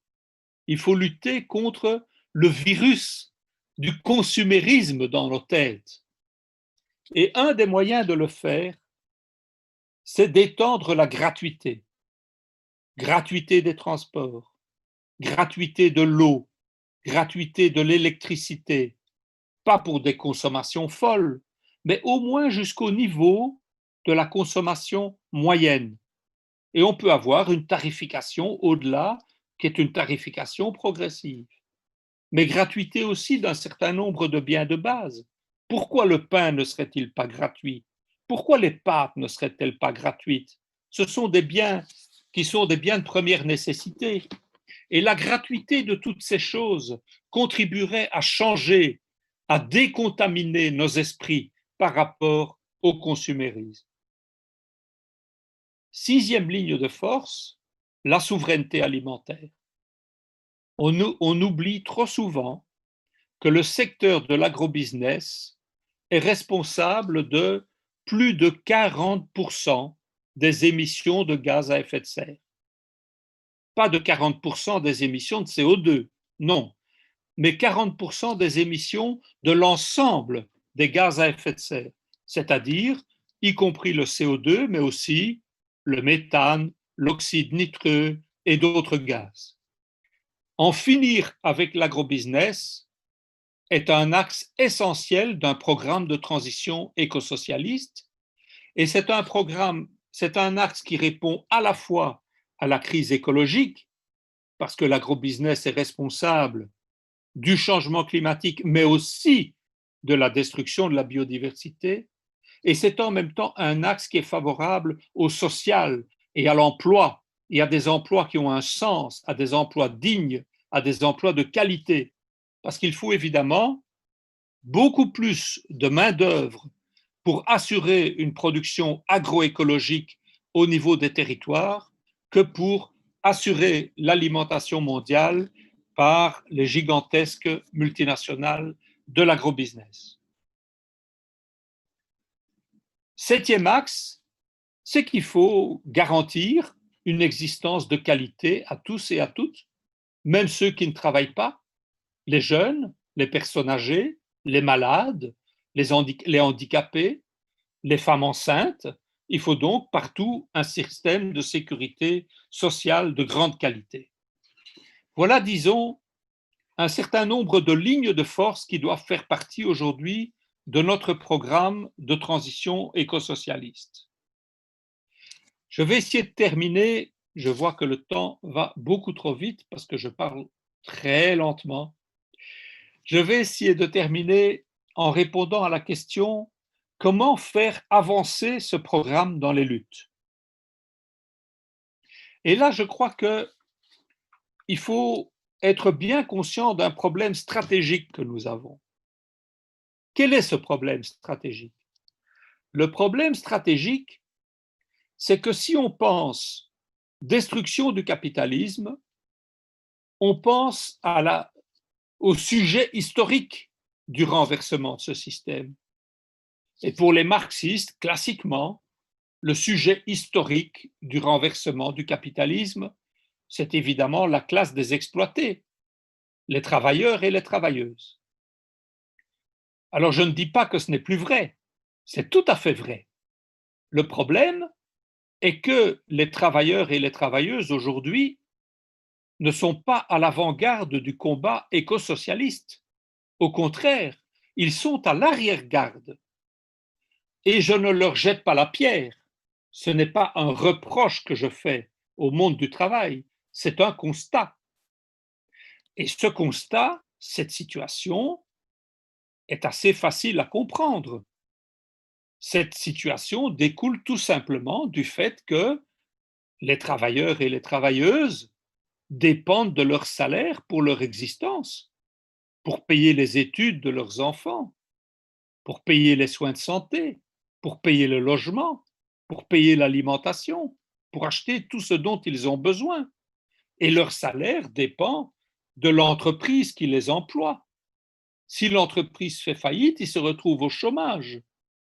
Il faut lutter contre le virus du consumérisme dans nos têtes. Et un des moyens de le faire, c'est d'étendre la gratuité. Gratuité des transports, gratuité de l'eau, gratuité de l'électricité, pas pour des consommations folles, mais au moins jusqu'au niveau de la consommation moyenne. Et on peut avoir une tarification au-delà, qui est une tarification progressive. Mais gratuité aussi d'un certain nombre de biens de base. Pourquoi le pain ne serait-il pas gratuit? Pourquoi les pâtes ne seraient-elles pas gratuites? Ce sont des biens qui sont des biens de première nécessité. Et la gratuité de toutes ces choses contribuerait à changer, à décontaminer nos esprits par rapport au consumérisme. Sixième ligne de force, la souveraineté alimentaire. On oublie trop souvent que le secteur de l'agrobusiness est responsable de plus de 40% des émissions de gaz à effet de serre. Pas de 40% des émissions de CO2, non, mais 40% des émissions de l'ensemble des gaz à effet de serre, c'est-à-dire y compris le CO2, mais aussi le méthane, l'oxyde nitreux et d'autres gaz. En finir avec l'agrobusiness est un axe essentiel d'un programme de transition écosocialiste et c'est un axe qui répond à la fois à la crise écologique, parce que l'agrobusiness est responsable du changement climatique, mais aussi de la destruction de la biodiversité, et c'est en même temps un axe qui est favorable au social et à l'emploi, et à des emplois qui ont un sens, à des emplois dignes, à des emplois de qualité, parce qu'il faut évidemment beaucoup plus de main-d'œuvre pour assurer une production agroécologique au niveau des territoires que pour assurer l'alimentation mondiale par les gigantesques multinationales de l'agrobusiness. Septième axe, c'est qu'il faut garantir une existence de qualité à tous et à toutes, même ceux qui ne travaillent pas, les jeunes, les personnes âgées, les malades, les handicapés, les femmes enceintes. Il faut donc partout un système de sécurité sociale de grande qualité. Voilà, disons, un certain nombre de lignes de force qui doivent faire partie aujourd'hui de notre programme de transition écosocialiste. Je vais essayer de terminer. Je vois que le temps va beaucoup trop vite parce que je parle très lentement. Je vais essayer de terminer en répondant à la question: comment faire avancer ce programme dans les luttes? Et là, je crois qu'il faut être bien conscient d'un problème stratégique que nous avons. Quel est ce problème stratégique? Le problème stratégique, c'est que si on pense destruction du capitalisme, on pense au sujet historique du renversement de ce système. Et pour les marxistes, classiquement, le sujet historique du renversement du capitalisme, c'est évidemment la classe des exploités, les travailleurs et les travailleuses. Alors je ne dis pas que ce n'est plus vrai, c'est tout à fait vrai. Le problème est que les travailleurs et les travailleuses aujourd'hui ne sont pas à l'avant-garde du combat écosocialiste. Au contraire, ils sont à l'arrière-garde. Et je ne leur jette pas la pierre. Ce n'est pas un reproche que je fais au monde du travail, c'est un constat. Et ce constat, cette situation, est assez facile à comprendre. Cette situation découle tout simplement du fait que les travailleurs et les travailleuses dépendent de leur salaire pour leur existence, pour payer les études de leurs enfants, pour payer les soins de santé, pour payer le logement, pour payer l'alimentation, pour acheter tout ce dont ils ont besoin. Et leur salaire dépend de l'entreprise qui les emploie. Si l'entreprise fait faillite, ils se retrouvent au chômage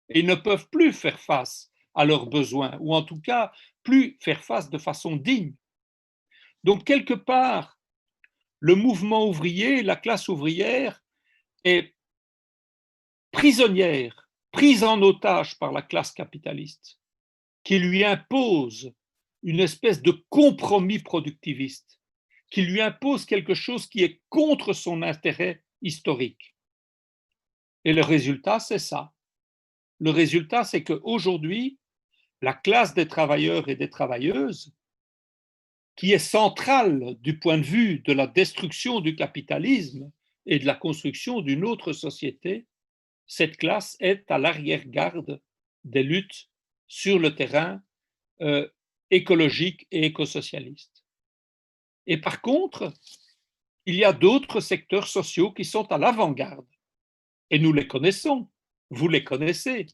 et ils ne peuvent plus faire face à leurs besoins, ou en tout cas plus faire face de façon digne. Donc, quelque part, le mouvement ouvrier, la classe ouvrière est prisonnière, prise en otage par la classe capitaliste, qui lui impose une espèce de compromis productiviste, qui lui impose quelque chose qui est contre son intérêt historique. Et le résultat, c'est ça. Le résultat, c'est qu'aujourd'hui, la classe des travailleurs et des travailleuses, qui est centrale du point de vue de la destruction du capitalisme et de la construction d'une autre société, cette classe est à l'arrière-garde des luttes sur le terrain écologique et écosocialiste. Et par contre, il y a d'autres secteurs sociaux qui sont à l'avant-garde. Et nous les connaissons, vous les connaissez.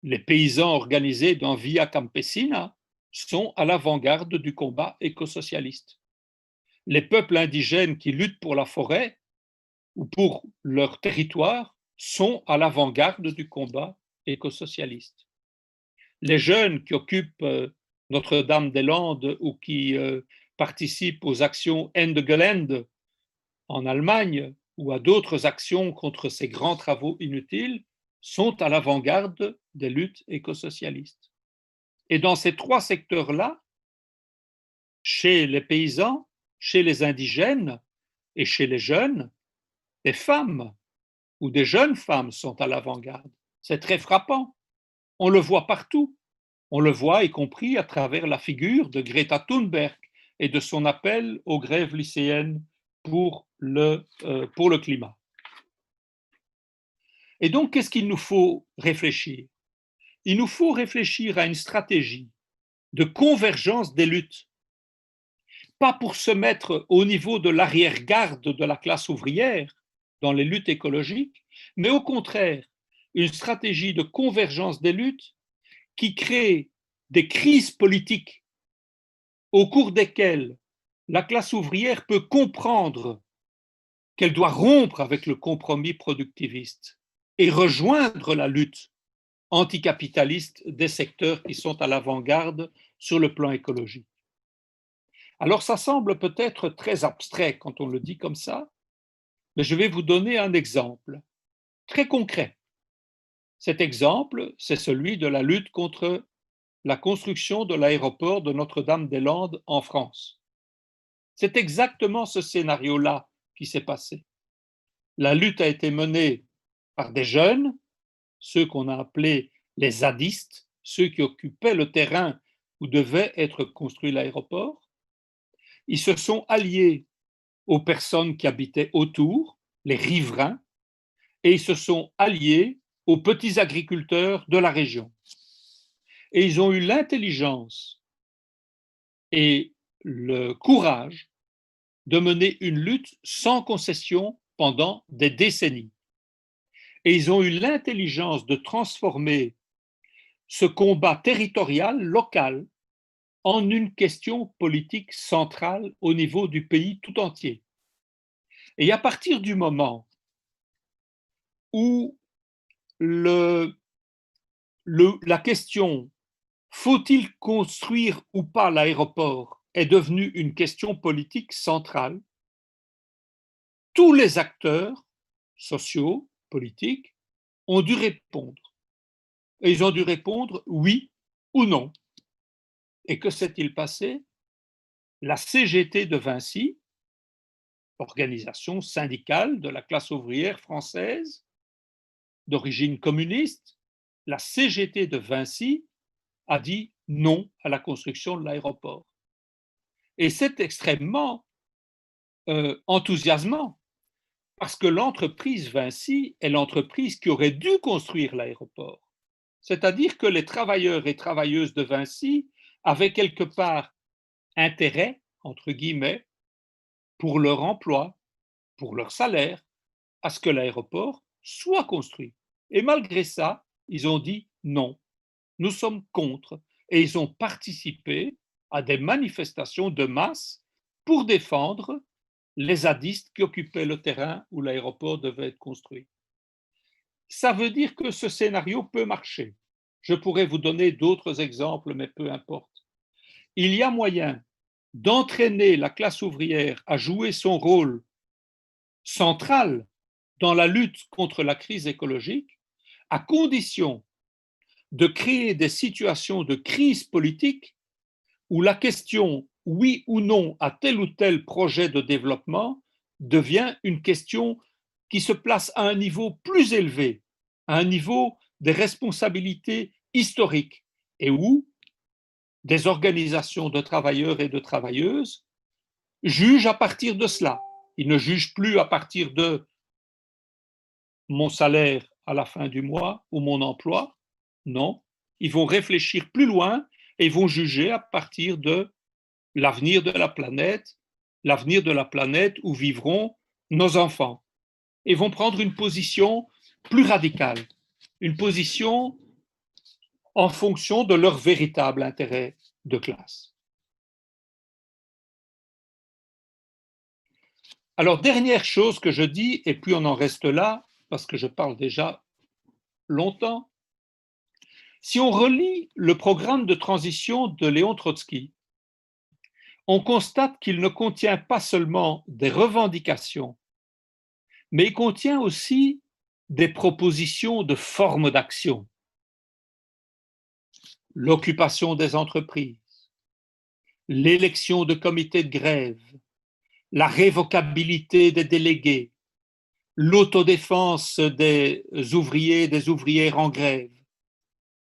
Les paysans organisés dans Via Campesina sont à l'avant-garde du combat écosocialiste. Les peuples indigènes qui luttent pour la forêt ou pour leur territoire sont à l'avant-garde du combat écosocialiste. Les jeunes qui occupent Notre-Dame-des-Landes ou qui participent aux actions Ende Gelände en Allemagne ou à d'autres actions contre ces grands travaux inutiles sont à l'avant-garde des luttes écosocialistes. Et dans ces trois secteurs-là, chez les paysans, chez les indigènes et chez les jeunes, des femmes ou des jeunes femmes sont à l'avant-garde. C'est très frappant. On le voit partout. On le voit y compris à travers la figure de Greta Thunberg et de son appel aux grèves lycéennes pour le climat. Et donc, qu'est-ce qu'il nous faut réfléchir? Il nous faut réfléchir à une stratégie de convergence des luttes, pas pour se mettre au niveau de l'arrière-garde de la classe ouvrière dans les luttes écologiques, mais au contraire, une stratégie de convergence des luttes qui crée des crises politiques au cours desquelles la classe ouvrière peut comprendre qu'elle doit rompre avec le compromis productiviste et rejoindre la lutte anticapitaliste des secteurs qui sont à l'avant-garde sur le plan écologique. Alors ça semble peut-être très abstrait quand on le dit comme ça, mais je vais vous donner un exemple très concret. Cet exemple, c'est celui de la lutte contre la construction de l'aéroport de Notre-Dame-des-Landes en France. C'est exactement ce scénario-là qui s'est passé. La lutte a été menée par des jeunes, ceux qu'on a appelés les zadistes, ceux qui occupaient le terrain où devait être construit l'aéroport. Ils se sont alliés aux personnes qui habitaient autour, les riverains, et ils se sont alliés aux petits agriculteurs de la région. Et ils ont eu l'intelligence et le courage de mener une lutte sans concession pendant des décennies. Et ils ont eu l'intelligence de transformer ce combat territorial, local, en une question politique centrale au niveau du pays tout entier. Et à partir du moment où la question faut-il construire ou pas l'aéroport est devenue une question politique centrale, tous les acteurs sociaux, politiques, ont dû répondre. Et ils ont dû répondre oui ou non. Et que s'est-il passé? La CGT de Vinci, organisation syndicale de la classe ouvrière française d'origine communiste, la CGT de Vinci a dit non à la construction de l'aéroport. Et c'est extrêmement enthousiasmant, parce que l'entreprise Vinci est l'entreprise qui aurait dû construire l'aéroport. C'est-à-dire que les travailleurs et travailleuses de Vinci avaient quelque part intérêt, entre guillemets, pour leur emploi, pour leur salaire, à ce que l'aéroport soit construit. Et malgré ça, ils ont dit non, nous sommes contre, et ils ont participé à des manifestations de masse pour défendre les zadistes qui occupaient le terrain où l'aéroport devait être construit. Ça veut dire que ce scénario peut marcher. Je pourrais vous donner d'autres exemples, mais peu importe. Il y a moyen d'entraîner la classe ouvrière à jouer son rôle central dans la lutte contre la crise écologique, à condition de créer des situations de crise politique où la question oui ou non à tel ou tel projet de développement devient une question qui se place à un niveau plus élevé, à un niveau des responsabilités historiques, et où des organisations de travailleurs et de travailleuses jugent à partir de cela. Ils ne jugent plus à partir de mon salaire à la fin du mois ou mon emploi. Non, ils vont réfléchir plus loin et ils vont juger à partir de l'avenir de la planète où vivront nos enfants. Et vont prendre une position plus radicale, une position en fonction de leur véritable intérêt de classe. Alors, dernière chose que je dis, et puis on en reste là, parce que je parle déjà longtemps. Si on relit le programme de transition de Léon Trotsky, on constate qu'il ne contient pas seulement des revendications, mais il contient aussi des propositions de formes d'action. L'occupation des entreprises, l'élection de comités de grève, la révocabilité des délégués, l'autodéfense des ouvriers et des ouvrières en grève,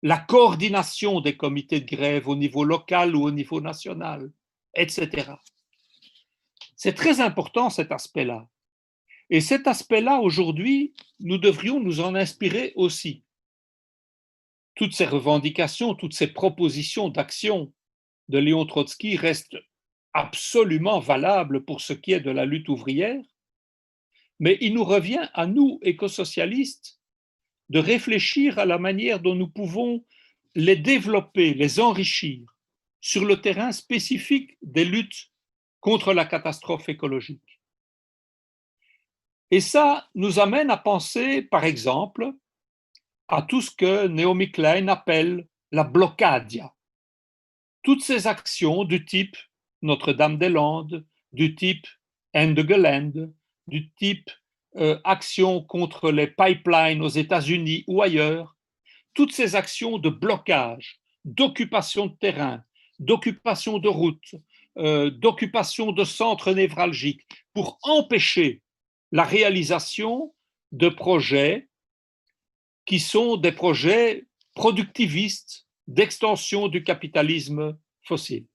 la coordination des comités de grève au niveau local ou au niveau national, etc. C'est très important cet aspect-là. Et cet aspect-là, aujourd'hui, nous devrions nous en inspirer aussi. Toutes ces revendications, toutes ces propositions d'action de Léon Trotsky restent absolument valables pour ce qui est de la lutte ouvrière, mais il nous revient à nous, écosocialistes, de réfléchir à la manière dont nous pouvons les développer, les enrichir sur le terrain spécifique des luttes contre la catastrophe écologique. Et ça nous amène à penser, par exemple, à tout ce que Naomi Klein appelle la bloccadia. Toutes ces actions du type Notre-Dame-des-Landes, du type End the Land, du type actions contre les pipelines aux États-Unis ou ailleurs, toutes ces actions de blocage, d'occupation de terrain, d'occupation de routes, d'occupation de centres névralgiques pour empêcher la réalisation de projets qui sont des projets productivistes d'extension du capitalisme fossile.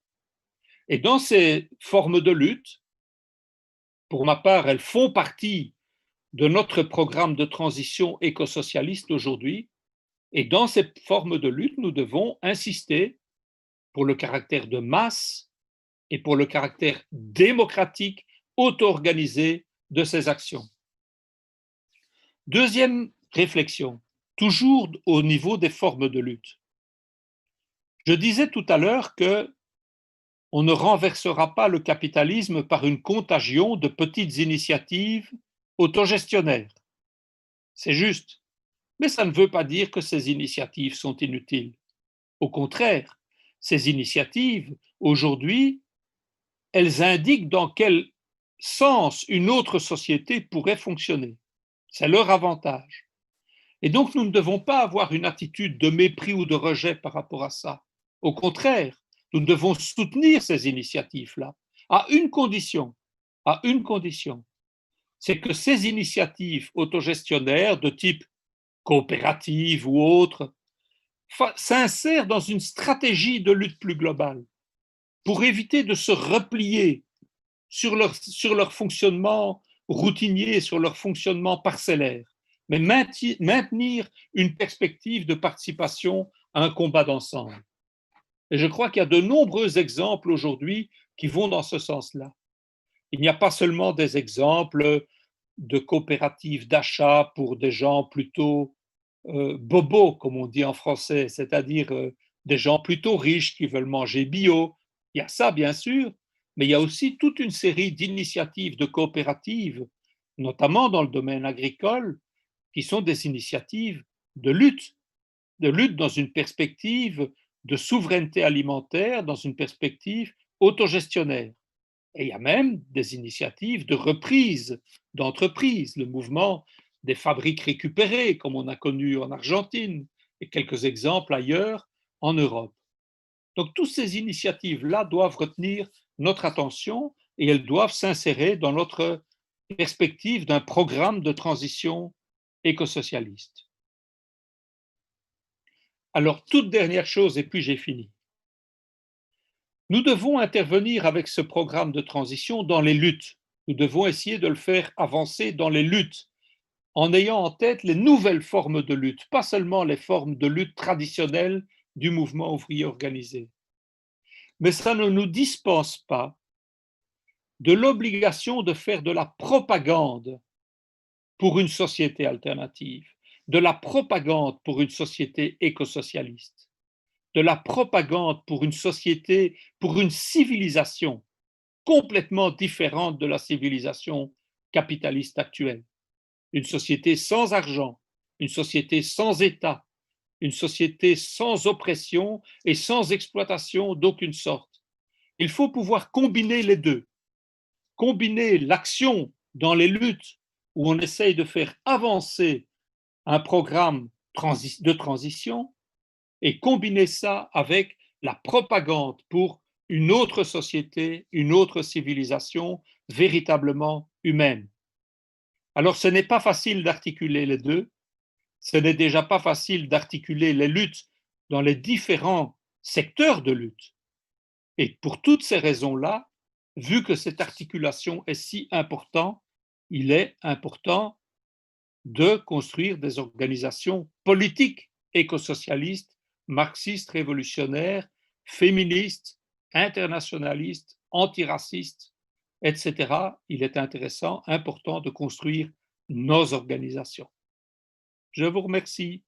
Et dans ces formes de lutte, pour ma part, elles font partie de notre programme de transition écosocialiste aujourd'hui. Et dans ces formes de lutte, nous devons insister pour le caractère de masse et pour le caractère démocratique, auto-organisé de ces actions. Deuxième réflexion, toujours au niveau des formes de lutte. Je disais tout à l'heure que on ne renversera pas le capitalisme par une contagion de petites initiatives autogestionnaires. C'est juste. Mais ça ne veut pas dire que ces initiatives sont inutiles. Au contraire, ces initiatives, aujourd'hui, elles indiquent dans quel sens une autre société pourrait fonctionner. C'est leur avantage. Et donc, nous ne devons pas avoir une attitude de mépris ou de rejet par rapport à ça. Au contraire, nous devons soutenir ces initiatives-là, à une condition, c'est que ces initiatives autogestionnaires de type coopérative ou autre s'insèrent dans une stratégie de lutte plus globale pour éviter de se replier sur leur fonctionnement routinier, sur leur fonctionnement parcellaire, mais maintenir une perspective de participation à un combat d'ensemble. Et je crois qu'il y a de nombreux exemples aujourd'hui qui vont dans ce sens-là. Il n'y a pas seulement des exemples de coopératives d'achat pour des gens plutôt bobos, comme on dit en français, c'est-à-dire des gens plutôt riches qui veulent manger bio. Il y a ça, bien sûr, mais il y a aussi toute une série d'initiatives de coopératives, notamment dans le domaine agricole, qui sont des initiatives de lutte dans une perspective de souveraineté alimentaire, dans une perspective autogestionnaire. Et il y a même des initiatives de reprise d'entreprises, le mouvement des fabriques récupérées, comme on a connu en Argentine, et quelques exemples ailleurs en Europe. Donc, toutes ces initiatives-là doivent retenir notre attention et elles doivent s'insérer dans notre perspective d'un programme de transition écosocialiste. Alors, toute dernière chose, et puis j'ai fini. Nous devons intervenir avec ce programme de transition dans les luttes. Nous devons essayer de le faire avancer dans les luttes, en ayant en tête les nouvelles formes de lutte, pas seulement les formes de lutte traditionnelles du mouvement ouvrier organisé. Mais ça ne nous dispense pas de l'obligation de faire de la propagande pour une société alternative, de la propagande pour une société écosocialiste, de la propagande pour une société, pour une civilisation complètement différente de la civilisation capitaliste actuelle. Une société sans argent, une société sans État, une société sans oppression et sans exploitation d'aucune sorte. Il faut pouvoir combiner les deux, combiner l'action dans les luttes où on essaye de faire avancer un programme de transition et combiner ça avec la propagande pour une autre société, une autre civilisation véritablement humaine. Alors ce n'est pas facile d'articuler les deux, ce n'est déjà pas facile d'articuler les luttes dans les différents secteurs de lutte. Et pour toutes ces raisons-là, vu que cette articulation est si importante, il est important de construire des organisations politiques écosocialistes, marxistes, révolutionnaires, féministes, internationalistes, antiracistes, etc. Il est intéressant, important de construire nos organisations. Je vous remercie.